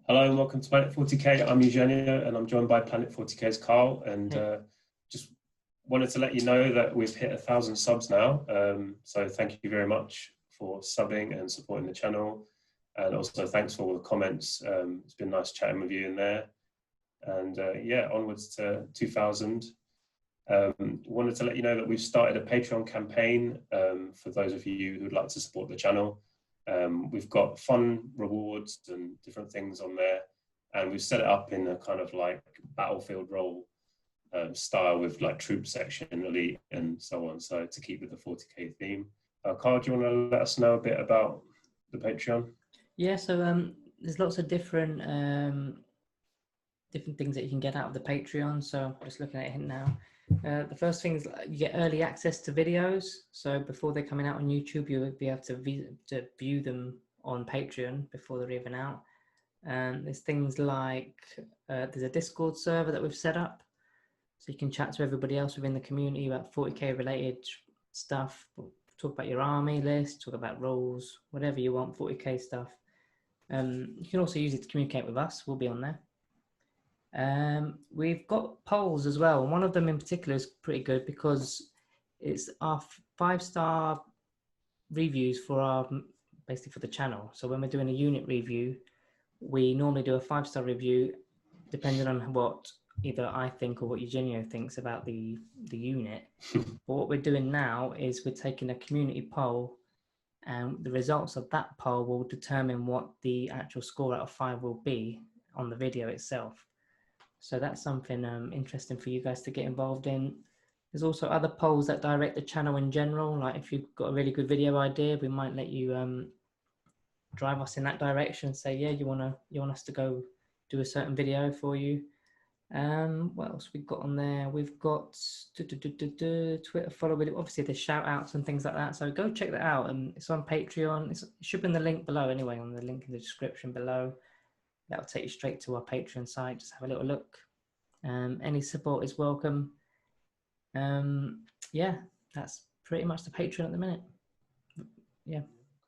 Hello and welcome to Planet 40K. I'm Eugenio and I'm joined by Planet 40K's Carl. And just wanted to let you know that we've hit 1,000 subs now. So thank you very much for subbing and supporting the channel. And also thanks for all the comments. It's been nice chatting with you in there. And yeah, onwards to 2,000. Wanted to let you know that we've started a Patreon campaign for those of you who'd like to support the channel. We've got fun rewards and different things on there, and we've set it up in a kind of like battlefield role style with like troop section, elite, and so on. So to keep with the 40K theme. Carl, do you want to let us know a bit about the Patreon? Yeah, so there's lots of different things that you can get out of the Patreon. So I'm just looking at it now. The first thing is you get early access to videos. So before they're coming out on YouTube, you'll be able to view them on Patreon before they're even out. There's things like there's a Discord server that we've set up, so you can chat to everybody else within the community about 40K related stuff. Talk about your army list, talk about roles, whatever you want, 40K stuff. You can also use it to communicate with us. We'll be on there. We've got polls as well. One of them in particular is pretty good because it's our 5-star reviews for our basically for the channel. So when we're doing a unit review, we normally do a 5-star review depending on what either I think or what Eugenio thinks about the unit. But what we're doing now is we're taking a community poll, and the results of that poll will determine what the actual score out of 5 will be on the video itself. So that's something interesting for you guys to get involved in. There's also other polls that direct the channel in general. Like if you've got a really good video idea, we might let you drive us in that direction. Say, yeah, you want us to go do a certain video for you. What else we've got on there? We've got Twitter follow. Obviously, there's shout outs and things like that. So go check that out. And it's on Patreon. It should be in the link below anyway, on the link in the description below. That'll take you straight to our Patreon site. Just have a little look. Any support is welcome. Yeah, that's pretty much the Patreon at the minute. Yeah.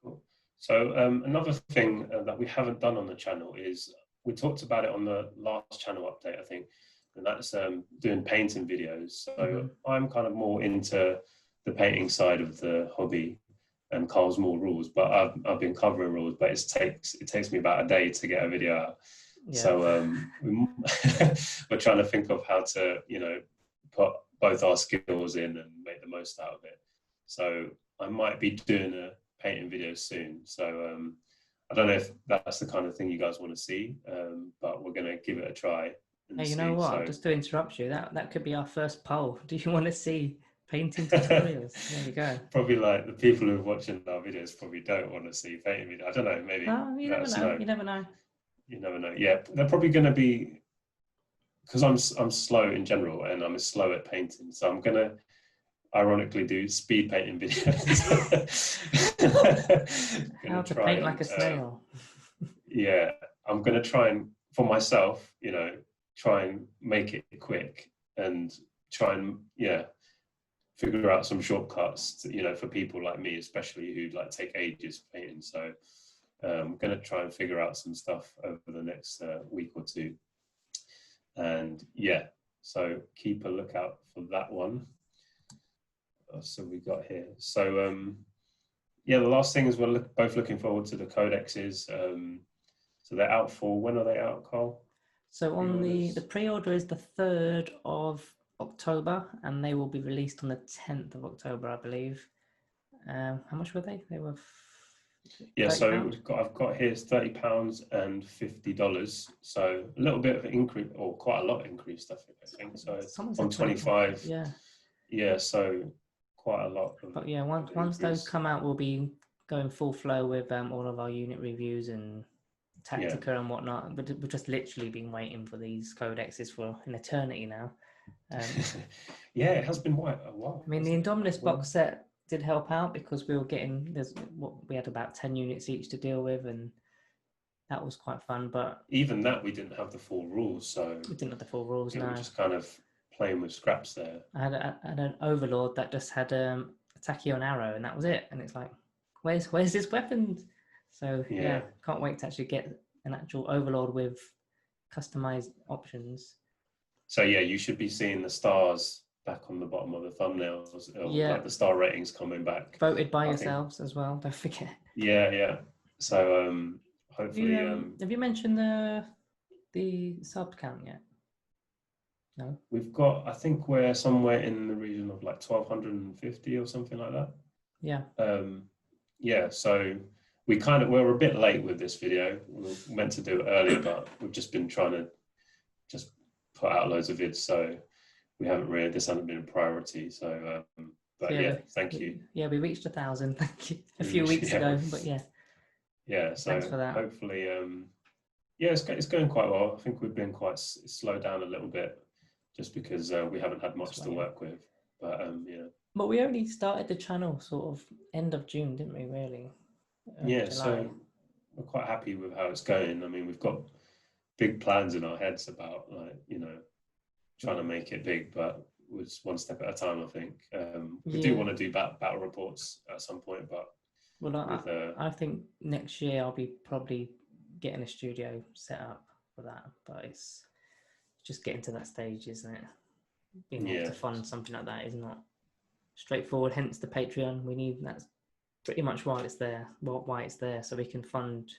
Cool. So another thing that we haven't done on the channel is we talked about it on the last channel update, I think, and that's doing painting videos. So I'm kind of more into the painting side of the hobby, and Carl's more rules, but I've been covering rules, but it takes me about a day to get a video out. Yeah. So we're trying to think of how to, put both our skills in and make the most out of it. So I might be doing a painting video soon. So I don't know if that's the kind of thing you guys want to see, but we're going to give it a try. Hey, you know what? So, just to interrupt you, that could be our first poll. Do you want to see painting tutorials? There you go. Probably like the people who are watching our videos probably don't want to see painting videos. I don't know, maybe. Oh, you never know. You never know. You never know. Yeah, they're probably going to be, because I'm slow in general and I'm slow at painting, so I'm going to ironically do speed painting videos. How to paint like a snail. Yeah, I'm going to try and, for myself, try and make it quick and try and, figure out some shortcuts, for people like me, especially who like take ages painting. So I'm going to try and figure out some stuff over the next week or two. And yeah, so keep a lookout for that one. So we got here. So yeah, the last thing is we're both looking forward to the codexes. So they're out for, when are they out, Carl? So on the pre-order is the 3rd of October, and they will be released on the 10th of October, I believe. How much were they? They were yeah, so I've got here £30 and $50. So a little bit of an increase, or quite a lot increased, I think. So on 25. Yeah. Yeah, so quite a lot. But yeah, once those come out, we'll be going full flow with all of our unit reviews and Tactica and whatnot. But we've just literally been waiting for these codexes for an eternity now. Yeah, it has been a while. I mean, the Indominus box set did help out because we were getting we had about 10 units each to deal with, and that was quite fun. But even that, we didn't have the full rules, so we didn't have the full rules. No, we just kind of playing with scraps there. I had an overlord that just had a tachyon arrow, and that was it. And it's like, where's this weapon? So yeah, can't wait to actually get an actual overlord with customized options. So yeah, you should be seeing the stars back on the bottom of the thumbnails, Yeah. like the star ratings coming back. Voted by yourselves as well, don't forget. Yeah. So hopefully. Have you mentioned the sub count yet? No. We've got, I think we're somewhere in the region of like 1,250 or something like that. Yeah. Yeah, so we're a bit late with this video. We were meant to do it earlier, but we've just been trying to just put out loads of vids, so this hasn't been a priority. So, but yeah, thank you. Yeah, we reached 1,000. Thank you. A few weeks ago, but yeah. Yeah, so thanks for that. Hopefully, yeah, it's going quite well. I think we've been quite slowed down a little bit, just because we haven't had much to work with. But yeah. But we only started the channel sort of end of June, didn't we? Really. Yeah, July. so we're quite happy with how it's going. I mean, we've got big plans in our heads about, like, trying to make it big, but we're just one step at a time, I think. We do want to do battle reports at some point, but I think next year I'll be probably getting a studio set up for that, but it's just getting to that stage, isn't it? Being able to fund something like that is not straightforward, hence the Patreon. We need that's pretty much why it's there, so we can fund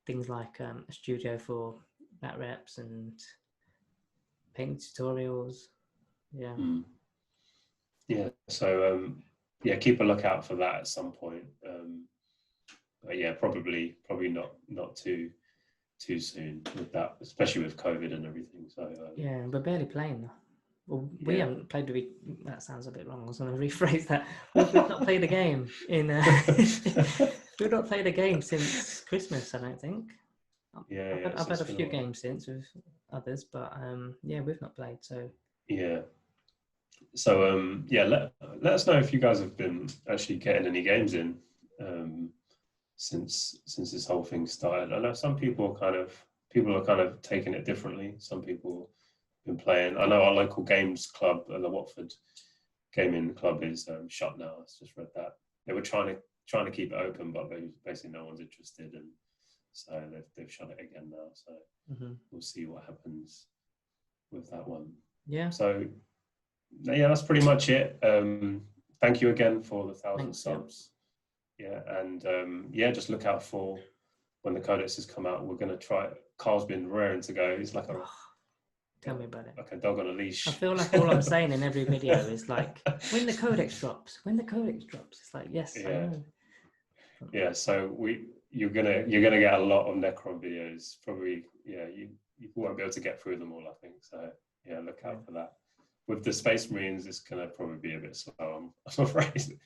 things like a studio for bat reps and painting tutorials. Yeah, so yeah, keep a lookout for that at some point. But yeah, probably not too soon with that, especially with COVID and everything. So yeah, we're barely playing. Well, we haven't played the. That sounds a bit wrong. I was going to rephrase that. We've not played a game in. We've not played a game since Christmas, I don't think. I've had a few games since with others, but yeah, we've not played. So yeah. So yeah, let us know if you guys have been actually getting any games in since this whole thing started. I know some people are kind of taking it differently. Some people been playing. I know our local games club, the Watford Gaming Club, is shut now. I just read that they were trying to keep it open, but basically no one's interested, and so they've shut it again now. So we'll see what happens with that one. Yeah. So yeah, that's pretty much it. Thank you again for the 1,000 subs. Yeah, and yeah, just look out for when the codexes come out. We're gonna try. Carl's been raring to go. He's like tell me about it. Like a dog on a leash. I feel like all I'm saying in every video is like, when the codex drops. It's like, yes, I know. Yeah, so you're gonna get a lot of Necron videos. Probably, yeah, you won't be able to get through them all, I think. So yeah, look out for that. With the Space Marines, it's gonna probably be a bit slow, I'm afraid,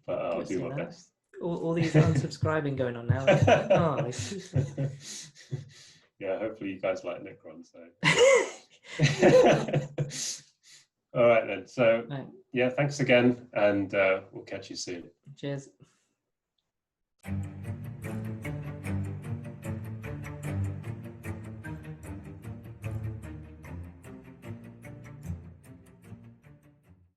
but I'll do my best. All these unsubscribing going on now. It's like, oh, it's too slow. Yeah, hopefully you guys like Necron. So. All right then. So yeah, thanks again, and we'll catch you soon. Cheers.